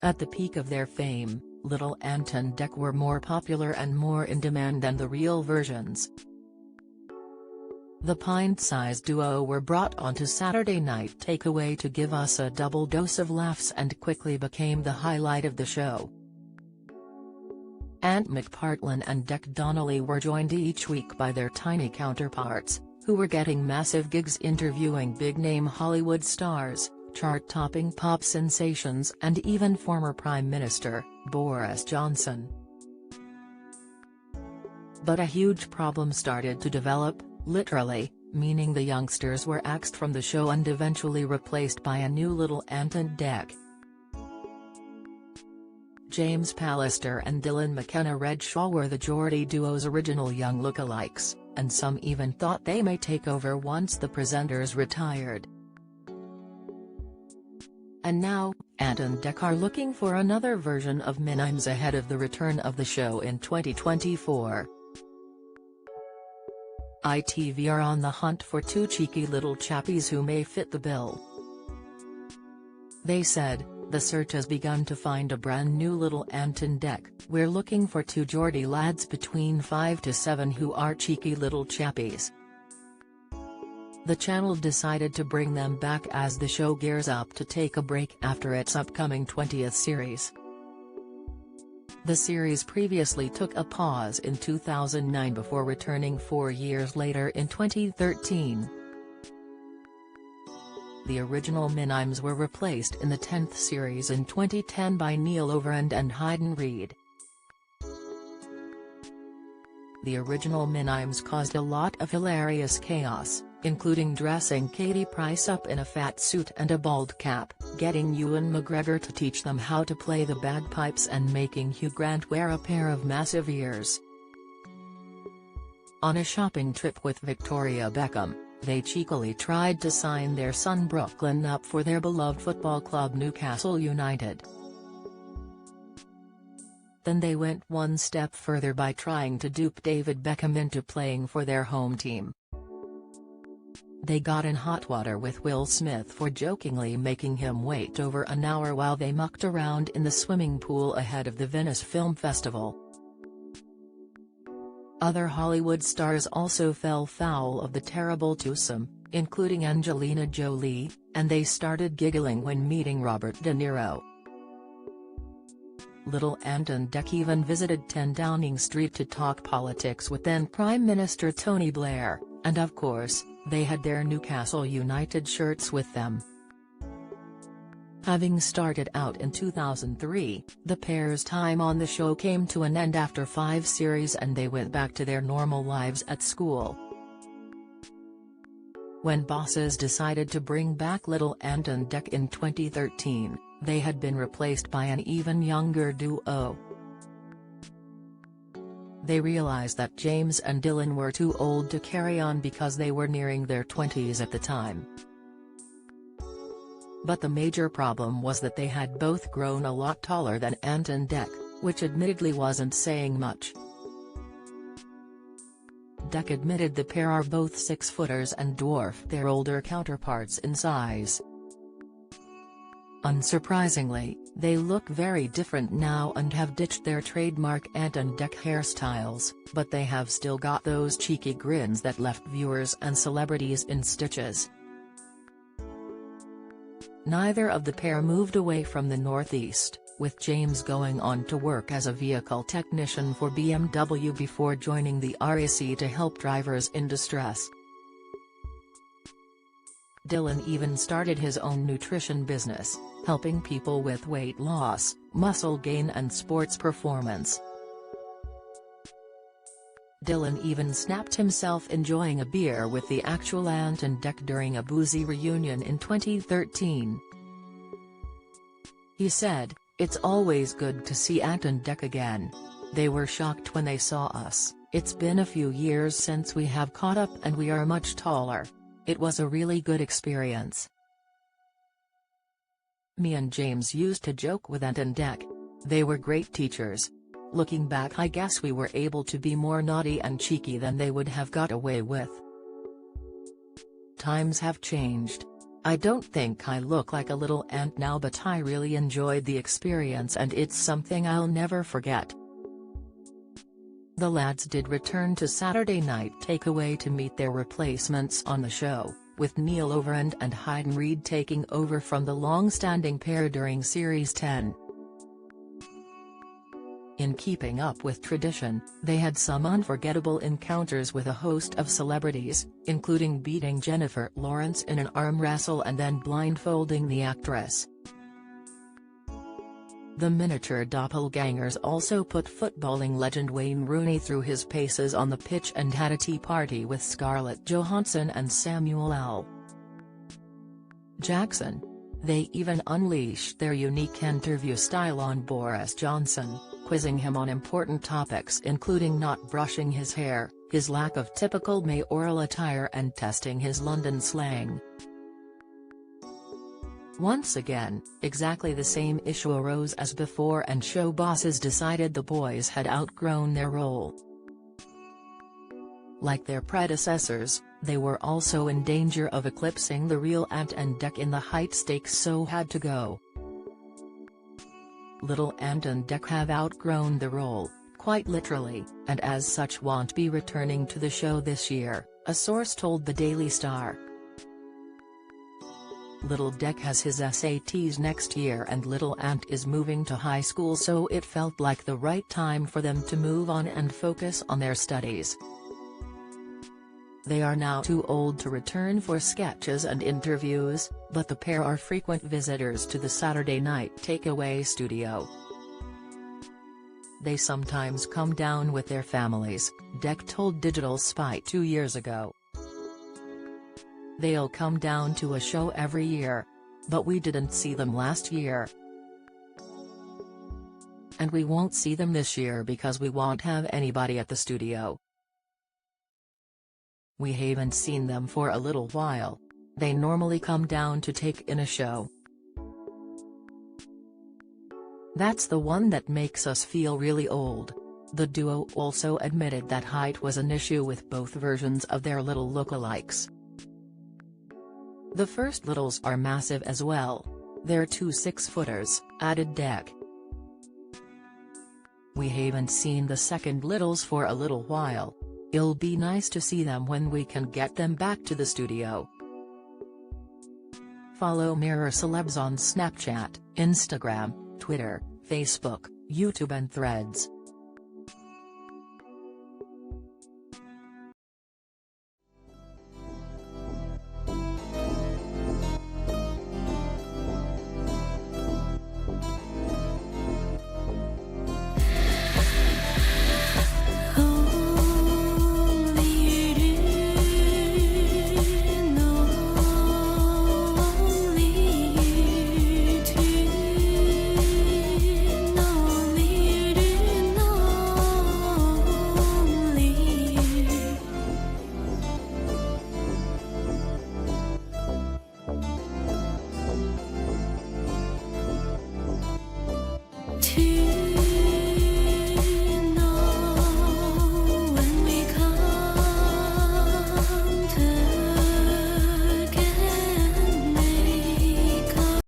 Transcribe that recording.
At the peak of their fame, Little Ant and Dec were more popular and more in demand than the real versions. The pint-sized duo were brought onto Saturday Night Takeaway to give us a double dose of laughs and quickly became the highlight of the show. Ant McPartlin and Dec Donnelly were joined each week by their tiny counterparts, who were getting massive gigs interviewing big-name Hollywood stars, chart-topping pop sensations and even former Prime Minister, Boris Johnson. But a huge problem started to develop, literally, meaning the youngsters were axed from the show and eventually replaced by a new Little Ant and Dec. James Pallister and Dylan McKenna-Redshaw were the Geordie duo's original young lookalikes, and some even thought they may take over once the presenters retired. And now, Ant and Dec are looking for another version of mini-mes ahead of the return of the show in 2024. ITV are on the hunt for two cheeky little chappies who may fit the bill. They said, "The search has begun to find a brand new Little Ant and Dec. We're looking for two Geordie lads between 5 to 7 who are cheeky little chappies." The channel decided to bring them back as the show gears up to take a break after its upcoming 20th series. The series previously took a pause in 2009 before returning 4 years later in 2013. The original mini-mes were replaced in the 10th series in 2010 by Neil Overend and Hayden Reed. The original mini-mes caused a lot of hilarious chaos, including dressing Katie Price up in a fat suit and a bald cap, getting Ewan McGregor to teach them how to play the bagpipes and making Hugh Grant wear a pair of massive ears. On a shopping trip with Victoria Beckham, they cheekily tried to sign their son Brooklyn up for their beloved football club Newcastle United. Then they went one step further by trying to dupe David Beckham into playing for their home team. They got in hot water with Will Smith for jokingly making him wait over an hour while they mucked around in the swimming pool ahead of the Venice Film Festival. Other Hollywood stars also fell foul of the terrible twosome, including Angelina Jolie, and they started giggling when meeting Robert De Niro. Little Ant and Dec even visited 10 Downing Street to talk politics with then Prime Minister Tony Blair, and of course, they had their Newcastle United shirts with them. Having started out in 2003, the pair's time on the show came to an end after 5 series and they went back to their normal lives at school. When bosses decided to bring back Little Ant and Dec in 2013, they had been replaced by an even younger duo. They realized that James and Dylan were too old to carry on because they were nearing their 20s at the time. But the major problem was that they had both grown a lot taller than Ant and Dec, which admittedly wasn't saying much. Dec admitted the pair are both 6-footers and dwarf their older counterparts in size. Unsurprisingly, they look very different now and have ditched their trademark Ant and Dec hairstyles, but they have still got those cheeky grins that left viewers and celebrities in stitches. Neither of the pair moved away from the Northeast, with James going on to work as a vehicle technician for BMW before joining the RAC to help drivers in distress. Dylan even started his own nutrition business, helping people with weight loss, muscle gain and sports performance. Dylan even snapped himself enjoying a beer with the actual Ant and Dec during a boozy reunion in 2013. He said, "It's always good to see Ant and Dec again. They were shocked when they saw us. It's been a few years since we have caught up and we are much taller. It was a really good experience. Me and James used to joke with Ant and Dec. They were great teachers. Looking back, I guess we were able to be more naughty and cheeky than they would have got away with. Times have changed. I don't think I look like a little ant now, but I really enjoyed the experience and it's something I'll never forget." The lads did return to Saturday Night Takeaway to meet their replacements on the show, with Neil Overend and Hayden Reed taking over from the long-standing pair during Series 10. In keeping up with tradition, they had some unforgettable encounters with a host of celebrities, including beating Jennifer Lawrence in an arm wrestle and then blindfolding the actress. The miniature doppelgangers also put footballing legend Wayne Rooney through his paces on the pitch and had a tea party with Scarlett Johansson and Samuel L. Jackson. They even unleashed their unique interview style on Boris Johnson, quizzing him on important topics including not brushing his hair, his lack of typical mayoral attire and testing his London slang. Once again, exactly the same issue arose as before and show bosses decided the boys had outgrown their role. Like their predecessors, they were also in danger of eclipsing the real Ant and Dec in the height stakes, so had to go. Little Ant and Dec have outgrown the role, quite literally, and as such won't be returning to the show this year, a source told the Daily Star. Little Dec has his SATs next year and Little Ant is moving to high school, so it felt like the right time for them to move on and focus on their studies. They are now too old to return for sketches and interviews, but the pair are frequent visitors to the Saturday Night Takeaway studio. They sometimes come down with their families, Dec told Digital Spy 2 years ago. They'll come down to a show every year. But we didn't see them last year. And we won't see them this year because we won't have anybody at the studio. We haven't seen them for a little while. They normally come down to take in a show. That's the one that makes us feel really old. The duo also admitted that height was an issue with both versions of their little lookalikes. The first littles are massive as well. They're 2 6-footers, added Dec. We haven't seen the second littles for a little while. It'll be nice to see them when we can get them back to the studio. Follow Mirror Celebs on Snapchat, Instagram, Twitter, Facebook, YouTube and Threads. To